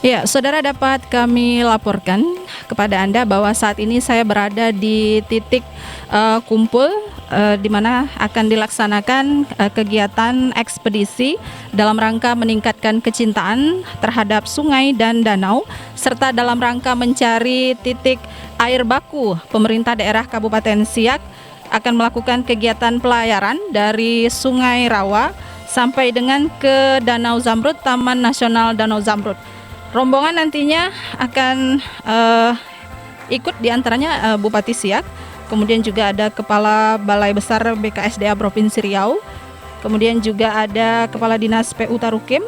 Ya, saudara, dapat kami laporkan kepada Anda bahwa saat ini saya berada di titik kumpul di mana akan dilaksanakan kegiatan ekspedisi dalam rangka meningkatkan kecintaan terhadap sungai dan danau, serta dalam rangka mencari titik air baku. Pemerintah daerah Kabupaten Siak akan melakukan kegiatan pelayaran dari Sungai Rawa sampai dengan ke Danau Zamrud, Taman Nasional Danau Zamrud. Rombongan nantinya akan ikut diantaranya Bupati Siak, kemudian juga ada Kepala Balai Besar BKSDA Provinsi Riau, kemudian juga ada Kepala Dinas PU Tarukim,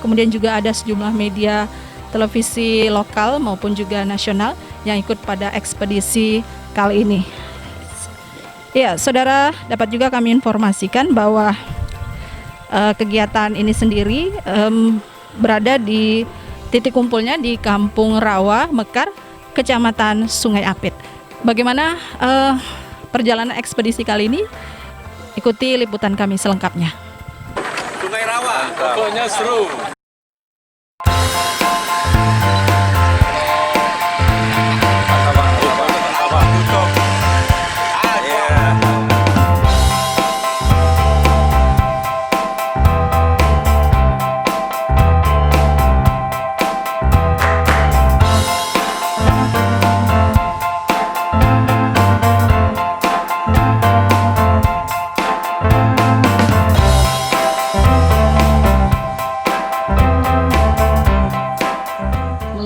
kemudian juga ada sejumlah media televisi lokal maupun juga nasional yang ikut pada ekspedisi kali ini. Ya, saudara, dapat juga kami informasikan bahwa kegiatan ini sendiri berada di titik kumpulnya di Kampung Rawa, Mekar, Kecamatan Sungai Apit. Bagaimana perjalanan ekspedisi kali ini? Ikuti liputan kami selengkapnya. Sungai Rawa, pokoknya seru.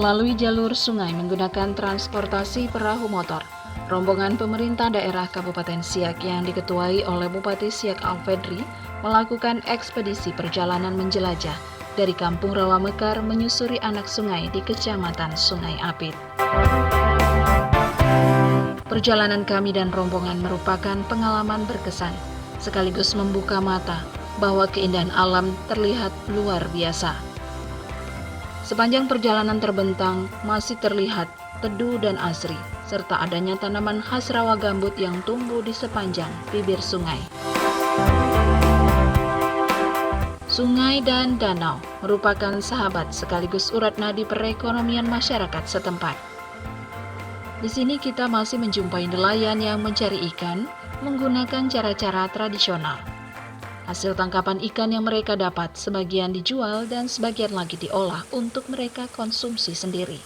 Melalui jalur sungai menggunakan transportasi perahu motor, rombongan pemerintah daerah Kabupaten Siak yang diketuai oleh Bupati Siak Alfedri melakukan ekspedisi perjalanan menjelajah dari Kampung Rawa Mekar menyusuri anak sungai di Kecamatan Sungai Apit. Perjalanan kami dan rombongan merupakan pengalaman berkesan, sekaligus membuka mata bahwa keindahan alam terlihat luar biasa. Sepanjang perjalanan terbentang masih terlihat teduh dan asri, serta adanya tanaman khas rawa gambut yang tumbuh di sepanjang bibir sungai. Sungai dan danau merupakan sahabat sekaligus urat nadi perekonomian masyarakat setempat. Di sini kita masih menjumpai nelayan yang mencari ikan menggunakan cara-cara tradisional. Hasil tangkapan ikan yang mereka dapat sebagian dijual dan sebagian lagi diolah untuk mereka konsumsi sendiri.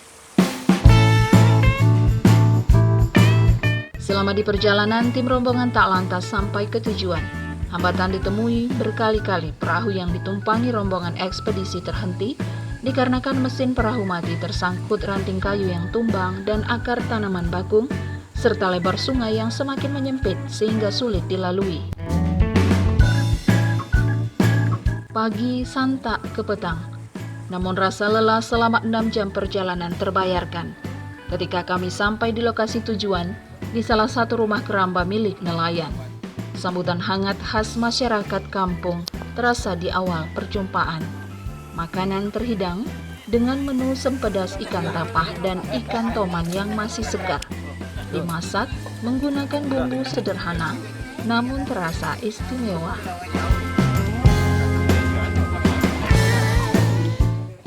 Selama di perjalanan, tim rombongan tak lantas sampai ke tujuan. Hambatan ditemui berkali-kali, perahu yang ditumpangi rombongan ekspedisi terhenti dikarenakan mesin perahu mati tersangkut ranting kayu yang tumbang dan akar tanaman bakung, serta lebar sungai yang semakin menyempit sehingga sulit dilalui. Pagi santak ke petang, namun rasa lelah selama 6 jam perjalanan terbayarkan ketika kami sampai di lokasi tujuan di salah satu rumah keramba milik nelayan. Sambutan hangat khas masyarakat kampung terasa di awal perjumpaan. Makanan terhidang dengan menu sempedas ikan tapah dan ikan toman yang masih segar. Dimasak menggunakan bumbu sederhana namun terasa istimewa.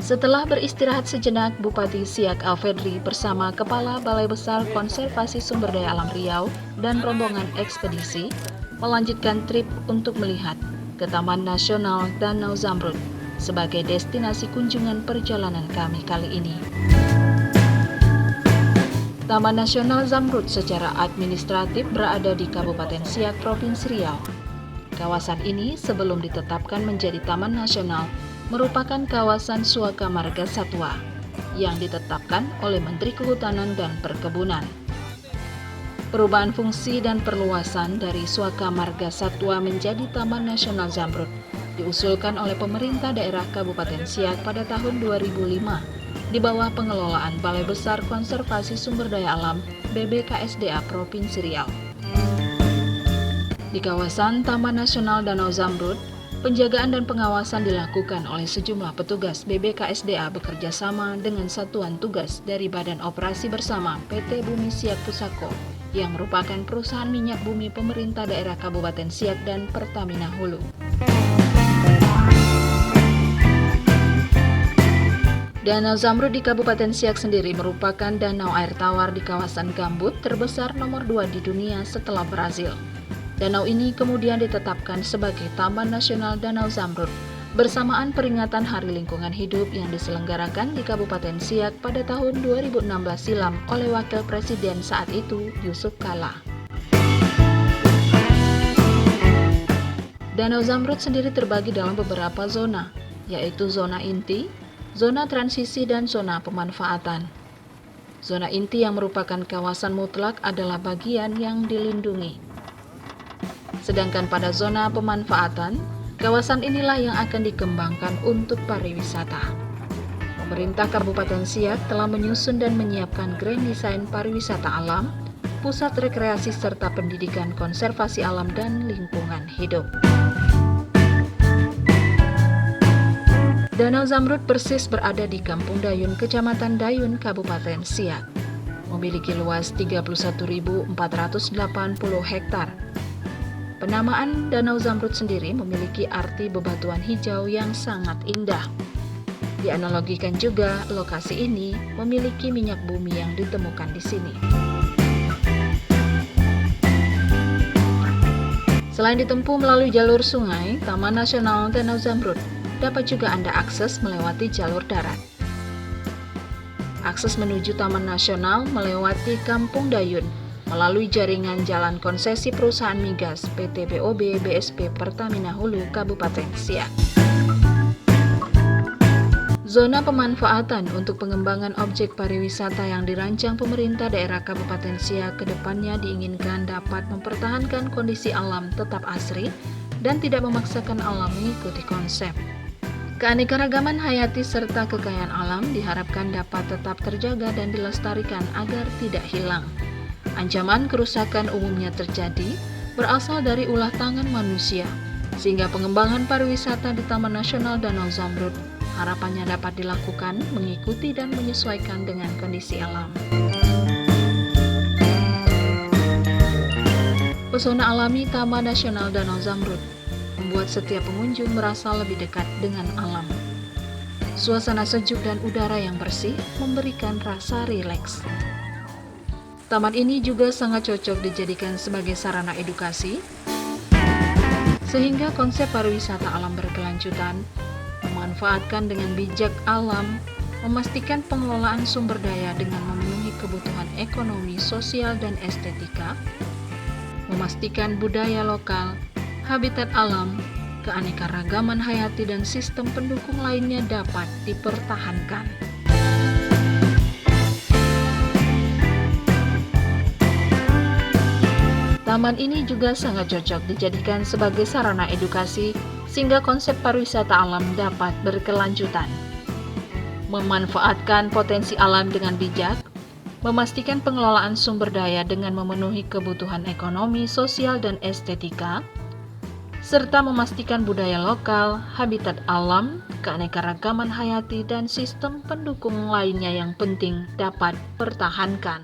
Setelah beristirahat sejenak, Bupati Siak Alfedri bersama Kepala Balai Besar Konservasi Sumber Daya Alam Riau dan rombongan ekspedisi melanjutkan trip untuk melihat ke Taman Nasional Danau Zamrud sebagai destinasi kunjungan perjalanan kami kali ini. Taman Nasional Zamrud secara administratif berada di Kabupaten Siak, Provinsi Riau. Kawasan ini sebelum ditetapkan menjadi Taman Nasional merupakan kawasan Suaka Marga Satwa yang ditetapkan oleh Menteri Kehutanan dan Perkebunan. Perubahan fungsi dan perluasan dari Suaka Marga Satwa menjadi Taman Nasional Zamrud diusulkan oleh pemerintah daerah Kabupaten Siak pada tahun 2005 di bawah pengelolaan Balai Besar Konservasi Sumber Daya Alam BBKSDA Provinsi Riau. Di kawasan Taman Nasional Danau Zamrud, penjagaan dan pengawasan dilakukan oleh sejumlah petugas BBKSDA bekerja sama dengan satuan tugas dari Badan Operasi Bersama PT Bumi Siak Pusako yang merupakan perusahaan minyak bumi pemerintah daerah Kabupaten Siak dan Pertamina Hulu. Danau Zamrud di Kabupaten Siak sendiri merupakan danau air tawar di kawasan gambut terbesar nomor 2 di dunia setelah Brazil. Danau ini kemudian ditetapkan sebagai Taman Nasional Danau Zamrud bersamaan peringatan Hari Lingkungan Hidup yang diselenggarakan di Kabupaten Siak pada tahun 2016 silam oleh Wakil Presiden saat itu, Yusuf Kala. Danau Zamrud sendiri terbagi dalam beberapa zona, yaitu zona inti, zona transisi, dan zona pemanfaatan. Zona inti yang merupakan kawasan mutlak adalah bagian yang dilindungi. Sedangkan pada zona pemanfaatan, kawasan inilah yang akan dikembangkan untuk pariwisata. Pemerintah Kabupaten Siak telah menyusun dan menyiapkan Grand Design Pariwisata Alam, Pusat Rekreasi serta Pendidikan Konservasi Alam dan Lingkungan Hidup. Danau Zamrud persis berada di Kampung Dayun, Kecamatan Dayun, Kabupaten Siak. Memiliki luas 31.480 hektar. Penamaan Danau Zamrud sendiri memiliki arti bebatuan hijau yang sangat indah. Dianalogikan juga, lokasi ini memiliki minyak bumi yang ditemukan di sini. Selain ditempuh melalui jalur sungai, Taman Nasional Danau Zamrud dapat juga Anda akses melewati jalur darat. Akses menuju Taman Nasional melewati Kampung Dayun melalui jaringan jalan konsesi perusahaan migas PT BOB BSP Pertamina Hulu Kabupaten Siak. Zona pemanfaatan untuk pengembangan objek pariwisata yang dirancang pemerintah daerah Kabupaten Siak ke depannya diinginkan dapat mempertahankan kondisi alam tetap asri dan tidak memaksakan alam mengikuti konsep. Keanekaragaman hayati serta kekayaan alam diharapkan dapat tetap terjaga dan dilestarikan agar tidak hilang. Ancaman kerusakan umumnya terjadi berasal dari ulah tangan manusia, sehingga pengembangan pariwisata di Taman Nasional Danau Zamrud harapannya dapat dilakukan mengikuti dan menyesuaikan dengan kondisi alam. Pesona alami Taman Nasional Danau Zamrud membuat setiap pengunjung merasa lebih dekat dengan alam. Suasana sejuk dan udara yang bersih memberikan rasa rileks. Taman ini juga sangat cocok dijadikan sebagai sarana edukasi, sehingga konsep pariwisata alam berkelanjutan, memanfaatkan dengan bijak alam, memastikan pengelolaan sumber daya dengan memenuhi kebutuhan ekonomi, sosial, dan estetika, memastikan budaya lokal, habitat alam, keanekaragaman hayati, dan sistem pendukung lainnya dapat dipertahankan. Taman ini juga sangat cocok dijadikan sebagai sarana edukasi sehingga konsep pariwisata alam dapat berkelanjutan. Memanfaatkan potensi alam dengan bijak, memastikan pengelolaan sumber daya dengan memenuhi kebutuhan ekonomi, sosial, dan estetika, serta memastikan budaya lokal, habitat alam, keanekaragaman hayati, dan sistem pendukung lainnya yang penting dapat dipertahankan.